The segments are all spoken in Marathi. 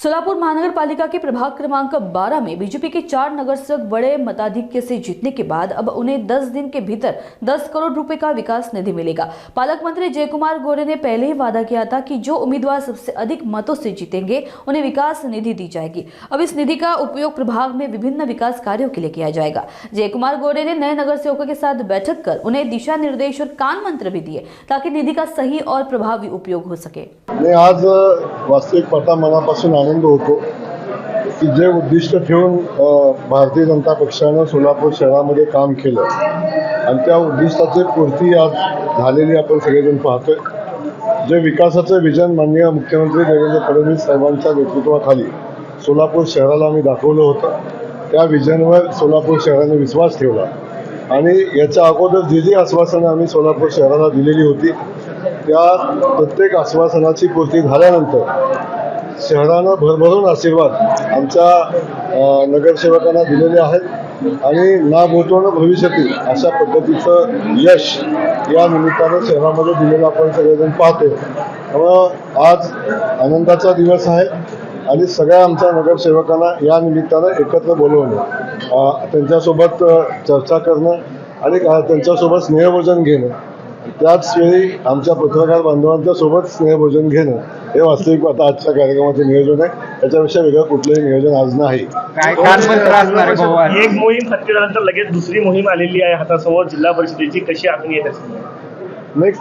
सोलापुर महानगर पालिका के प्रभाग क्रमांक 12 में बीजेपी के 4 नगरसेवक बड़े मताधिक्य से जीतने के बाद अब उन्हें 10 दिन के भीतर 10 करोड़ रुपए का विकास निधि मिलेगा। पालक मंत्री जयकुमार गोरे ने पहले ही वादा किया था कि जो उम्मीदवार सबसे अधिक मतों से जीतेंगे उन्हें विकास निधि दी जाएगी। अब इस निधि का उपयोग प्रभाग में विभिन्न विकास कार्यों के लिए किया जाएगा। जयकुमार गोरे ने नए नगर सेवकों के साथ बैठक कर उन्हें दिशा निर्देश और कान मंत्र भी दिए ताकि निधि का सही और प्रभावी उपयोग हो सके। आज वास्तविक पाहता मनापासून आनंद होतो की जे उद्दिष्ट ठेवून भारतीय जनता पक्षाने सोलापूर शहरामध्ये काम केलं आणि त्या उद्दिष्टाची पूर्ती आज झालेली आपण सगळेजण पाहतोय। जे विकासाचे विजन माननीय मुख्यमंत्री देवेंद्र फडणवीस साहेबांच्या नेतृत्वाखाली सोलापूर शहराला आम्ही दाखवलं होतं, त्या विजनवर सोलापूर शहराने विश्वास ठेवला आणि याच्या अगोदर जी आश्वासनं आम्ही सोलापूर शहराला दिलेली होती त्या प्रत्येक आश्वासनाची पूर्ती झाल्यानंतर शहरानं भरभरून आशीर्वाद आमच्या नगरसेवकांना दिलेले आहेत आणि ना भूतो भविष्यती अशा पद्धतीचं यश या निमित्तानं शहरामध्ये दिलेलं आपण सगळेजण पाहतो। त्यामुळे आज आनंदाचा दिवस आहे आणि सगळ्या आमच्या नगरसेवकांना या निमित्तानं एकत्र बोलवणं, त्यांच्यासोबत चर्चा करणं आणि त्यांच्यासोबत स्नेहभोजन घेणं, त्याच वेळी आमच्या पत्रकार बांधवांच्या सोबत स्नेहभोजन घेणं हे वास्तविक आता आजच्या कार्यक्रमाचे नियोजन आहे। त्याच्यापेक्षा वेगळं कुठलंही नियोजन आज नाही। एक मोहीम फटकेल्यानंतर लगेच दुसरी मोहीम आलेली आहे हातासमोर जिल्हा परिषदेची, कशी आखणी येत असेल? नाही,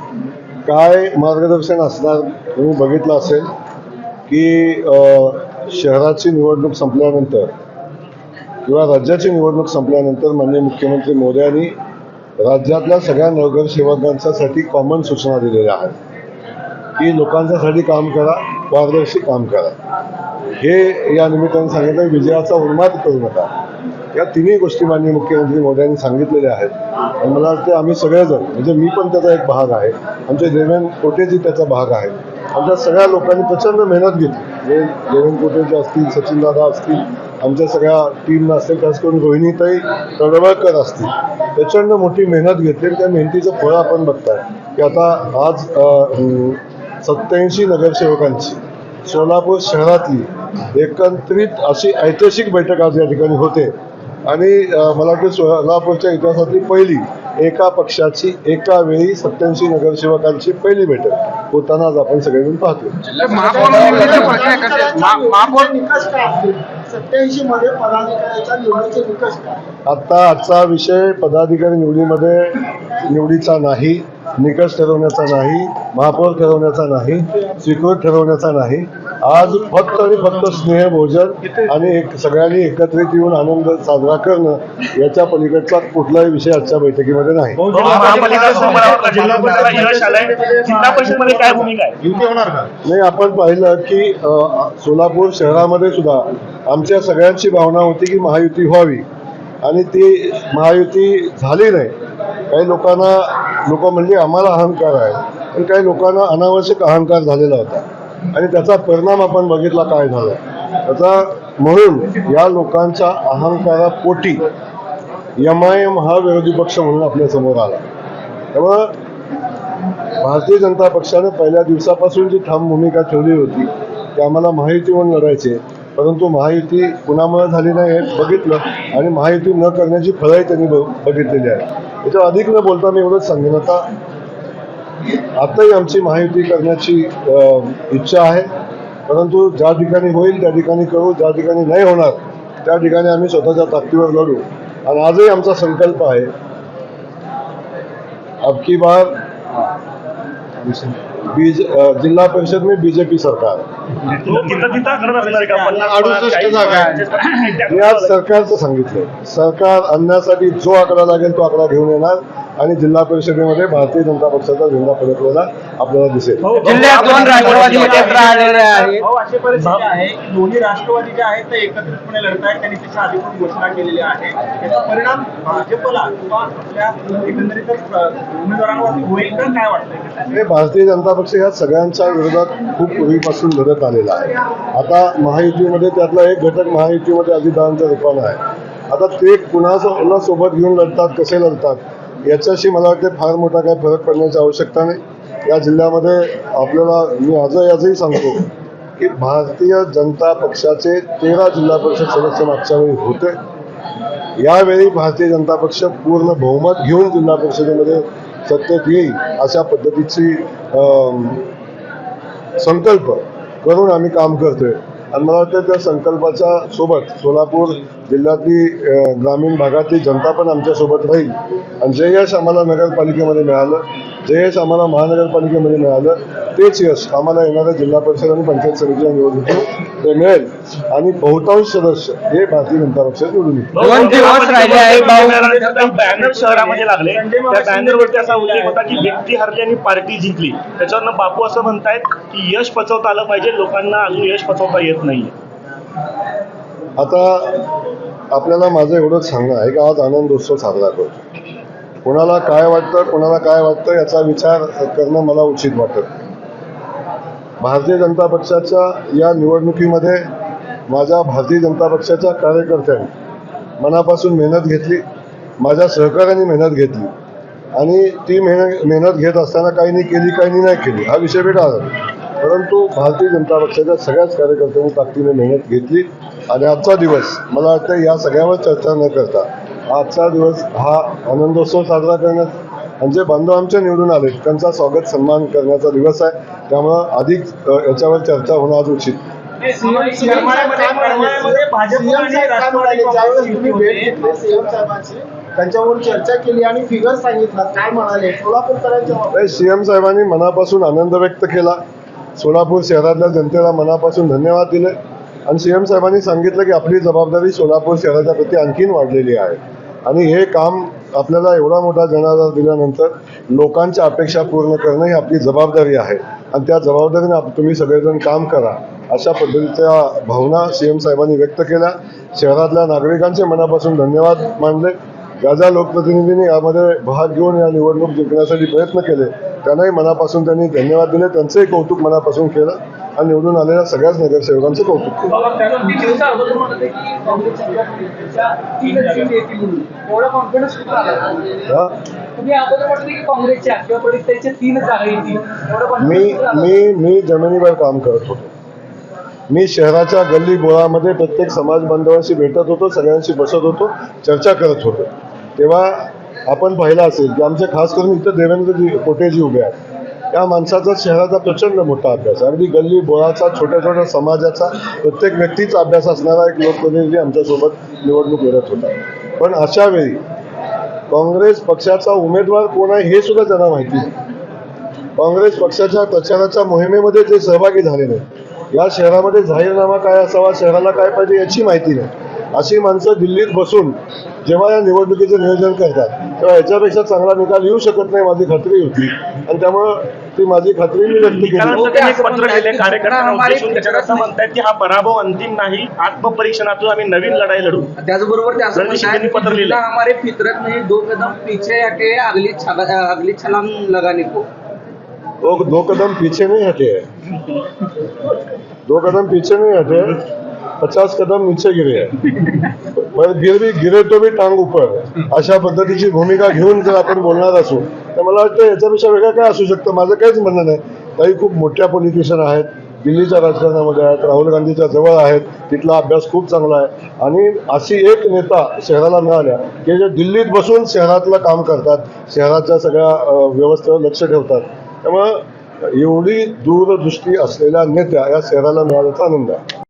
काय मार्गदर्शन असणार तुम्ही बघितलं असेल की शहराची निवडणूक संपल्यानंतर किंवा राज्याची निवडणूक संपल्यानंतर माननीय मुख्यमंत्री मोदयांनी राज्यातल्या सगळ्या नगरसेवकांसाठी कॉमन सूचना दिलेल्या आहेत की लोकांच्यासाठी काम करा, पारदर्शी काम करा। हे या निमित्ताने सांगितलं, विजयाचा उन्माद करू नका। या तिन्ही गोष्टी माननीय मुख्यमंत्री मोदयांनी सांगितलेल्या आहेत आणि मला वाटतं आम्ही सगळेजण, म्हणजे मी पण त्याचा एक भाग आहे, आमचे देवेंद्र कोटेजी त्याचा भाग आहे, आमच्या सगळ्या लोकांनी प्रचंड मेहनत घेतली। देवेंद्र कोटेजी असतील, सचिन दादा असतील, आमच्या सगळ्या टीमला असतील, खास करून रोहिणीताई तडवळकर असतील, प्रचंड मोठी मेहनत घेतली। त्या मेहनतीचं फळ आपण बघताय की आता आज 87 नगरसेवकांची सोलापूर शहरातली एकत्रित अशी ऐतिहासिक बैठक आज या ठिकाणी होते आणि मला वाटतं सोलापूरच्या इतिहासातली पहिली एका पक्षाची एका वेळी 87 नगरसेवकांची पहिली बैठक होताना आज आपण सगळेजण पाहतो। 87 मध्ये पदाधिकाऱ्याच्या निवडीचे निकष काय? आता आजचा विषय पदाधिकारी निवडीचा नाही, निकष ठरवण्याचा नाही, महापौर ठरवण्याचा नाही, स्वीकृत ठरवण्याचा नाही। आज फक्त आणि फक्त स्नेहभोजन आणि सगळ्यांनी एकत्रित येऊन आनंद साजरा करणं याच्या पलीकडचा कुठलाही विषय आजच्या बैठकीमध्ये नाही। नाही, आपण पाहिलं की सोलापूर शहरामध्ये सुद्धा आमच्या सगळ्यांची भावना होती की महायुती व्हावी आणि ती महायुती झाली नाही। काही लोक म्हणजे आम्हाला अहंकार आहे, पण काही लोकांना अनावश्यक अहंकार झालेला होता आणि त्याचा परिणाम आपण बघितला काय झाला त्याचा। म्हणून या लोकांच्या अहंकारापोटी MIM हा विरोधी पक्ष म्हणून आपल्या समोर आला। त्यामुळं भारतीय जनता पक्षाने पहिल्या दिवसापासून जी ठाम भूमिका ठेवली होती की आम्हाला महायुतीवर लढायचे, परंतु महायुती कुणामुळे झाली नाही हे बघितलं आणि महायुती न करण्याची फळंही त्यांनी बघितलेली आहे। याच्या अधिक न बोलता मी एवढंच सांगेन, आताही आमची महायुती करण्याची इच्छा आहे, परंतु ज्या ठिकाणी होईल त्या ठिकाणी करू, ज्या ठिकाणी नाही होणार त्या ठिकाणी आम्ही स्वतःच्या ताकदीवर लढू। आणि आजही आमचा संकल्प आहे, अब की बार जिल्हा परिषद में बीजेपी सरकार। मी आज सरकारचं सांगितलंय, सरकार आणण्यासाठी जो आकडा लागेल तो आकडा घेऊन येणार आणि जिल्हा परिषदेमध्ये भारतीय जनता पक्षाचा झेंडा फडकलेला आपल्याला दिसेल। जिल्ह्यात 2 राष्ट्रवादी एकत्र आलेले आहेत। अशी परिस्थिती आहे की दोन्ही राष्ट्रवादी जे आहेत ते एकत्रितपणे लढत आहेत, त्यांनी त्याची अधिकृत घोषणा केलेली आहे। याचा परिणाम भाजपला किंवा आपल्या एकंदरीतच उमेदवारांवरती होईल का, काय वाटतंय? भारतीय जनता पक्ष या सगळ्यांच्या विरोधात खूप पूर्वीपासून लढत आलेला आहे। आता महायुतीमध्ये त्यातला एक घटक महायुतीमध्ये अजितदादांच्या रूपानं आहे। आता ते कुणाला सोबत घेऊन लढतात, कसे लढतात याच्याशी मला वाटते फार मोठा काही फरक पडण्याची आवश्यकता नाही। या जिल्ह्यामध्ये आपल्याला मी आजही सांगतो की भारतीय जनता पक्षाचे 13 जिल्हा परिषद सदस्य मागच्या वेळी होते. यावेळी भारतीय जनता पक्ष पूर्ण बहुमत घेऊन जिल्हा परिषदेमध्ये सत्तेत येईल अशा पद्धतीची संकल्प करून आम्ही काम करतोय. आणि मला वाटतं त्या संकल्पाच्या सोबत सोलापूर जिल्ह्यातली ग्रामीण भागातली जनता पण आमच्यासोबत राहील. आणि जे यश आम्हाला नगरपालिकेमध्ये मिळालं, जे यश आम्हाला महानगरपालिकेमध्ये मिळालं, तेच यश आम्हाला येणाऱ्या जिल्हा परिषद आणि पंचायत समितीच्या निवडणुकीत ते मिळेल. आणि बहुतांश सदस्य हे भारतीय जनता पक्षात निवडून येतील. 2 दिवस राहिले आहेत. बॅनर शहरामध्ये लागले, त्या बॅनरवरती असा उल्लेख होता की व्यक्ती हरली आणि पार्टी जिंकली. त्याच्यावरनं बापू असं म्हणतायत की यश पचवता आलं पाहिजे, लोकांना अजून यश पचवता येत नाही. आता आपल्याला माझं एवढंच सांगणं आहे की आज आनंदोत्सव साजरा करतो. कोणाला काय वाटतं याचा विचार करणं मला उचित वाटत नाही. भारतीय जनता पक्षाच्या या निवडणुकीमध्ये माझ्या भारतीय जनता पक्षाच्या कार्यकर्त्यांनी मनापासून मेहनत घेतली, माझ्या सहकार्याने मेहनत घेतली. आणि ती मेहनत घेत असताना काहींनी केली, काहींनी नाही केली, हा विषय वेगळा आहे. परंतु भारतीय जनता पक्षाच्या सगळ्याच कार्यकर्त्यांनी ताकदीने मेहनत घेतली. आणि आजचा दिवस मला वाटतं या सगळ्यावर चर्चा न करता आजचा दिवस हा आनंदोत्सव साजरा करण्यात आणि जे बांधव आमच्या निवडून आले त्यांचा स्वागत सन्मान करण्याचा दिवस आहे. त्यामुळं अधिक याच्यावर चर्चा होणं आज उचित. त्यांच्यावर चर्चा केली आणि फिगर सांगितला, काय म्हणाले सोलापूरकरांच्या? सीएम साहेबांनी मनापासून आनंद व्यक्त केला, सोलापूर शहरातल्या जनतेला मनापासून धन्यवाद दिले. आणि सीएम साहेबांनी सांगितलं की आपली जबाबदारी सोलापूर शहराच्या प्रती आणखीन वाढलेली आहे. आणि हे काम आपल्याला एवढा मोठा जनाधार दिल्यानंतर लोकांच्या अपेक्षा पूर्ण करणं ही आपली जबाबदारी आहे. आणि त्या जबाबदारीने तुम्ही सगळेजण काम करा अशा पद्धतीच्या भावना सीएम साहेबांनी व्यक्त केल्या. शहरातल्या नागरिकांचे मनापासून धन्यवाद मानले. ज्या लोकप्रतिनिधींनी यामध्ये भाग घेऊन या निवडणूक जिंकण्यासाठी प्रयत्न केले त्यांनाही मनापासून त्यांनी धन्यवाद दिले. त्यांचंही कौतुक मनापासून केलं आणि निवडून आलेल्या सगळ्याच नगरसेवकांचं कौतुक केलं. मी जमिनीवर काम करत होतो. मी शहराच्या गल्ली बोळामध्ये प्रत्येक समाज बांधवांशी भेटत होतो, सगळ्यांशी बसत होतो, चर्चा करत होतो. तेव्हा आपण पाहिलं असेल की आमचे खास करून इथं देवेंद्रजी कोटेजी उभे आहेत. त्या माणसाचा शहराचा प्रचंड मोठा अभ्यास, अगदी गल्ली बोळाचा, छोट्या छोट्या समाजाचा, प्रत्येक व्यक्तीचा अभ्यास असणारा एक लोकप्रतिनिधी आमच्यासोबत निवडणूक लढत होता. पण अशा वेळी काँग्रेस पक्षाचा उमेदवार कोण आहे हे सुद्धा त्यांना माहिती नाही. काँग्रेस पक्षाच्या प्रचाराच्या मोहिमेमध्ये जे सहभागी झालेले या शहरामध्ये जाहीरनामा काय असावा, शहराला काय पाहिजे याची माहिती नाही. अशी माणसं दिल्लीत बसून जेव्हा या निवडणुकीचं नियोजन करतात तेव्हा याच्यापेक्षा चांगला निकाल येऊ शकत नाही माझी खात्री होती. आणि त्यामुळं ती माझी खात्री मी व्यक्त केली. पत्र लिहिले कार्यकर्त्यांना उद्देशून, त्याच्यात असं म्हणतात की हा पराभव अंतिम नाही, आत्मपरीक्षणातून आम्ही नवीन लढाई लढू. त्याचबरोबर ते असं रणजित पत्र लिहिले, हमारे फितरत में 2 कदम पीछे हटे, अगली छलांग लगाने को. वो 2 कदम पीछे नहीं हटे हैं, 2 कदम पीछे नहीं हटे, 50 कदम नीचे गिरे हैं. पर गिरे तो भी टांग ऊपर, अशा पद्धतीची भूमिका घेऊन जर आपण बोलणार असू तर मला वाटतं याच्यापेक्षा वेगळं काय असू शकतं. माझं काहीच म्हणणं नाही. काही खूप मोठ्या पॉलिटिशियन आहेत, दिल्लीच्या राजकारणामध्ये आहेत, राहुल गांधीच्या जवळ आहेत, तिथला अभ्यास खूप चांगला आहे. आणि अशी एक नेता शहराला मिळाल्या की जे दिल्लीत बसून शहरातलं काम करतात, शहराच्या सगळ्या व्यवस्थेवर लक्ष ठेवतात. त्यामुळं एवढी दूरदृष्टी असलेल्या नेत्या या शहराला मिळाल्याचा आनंद आहे.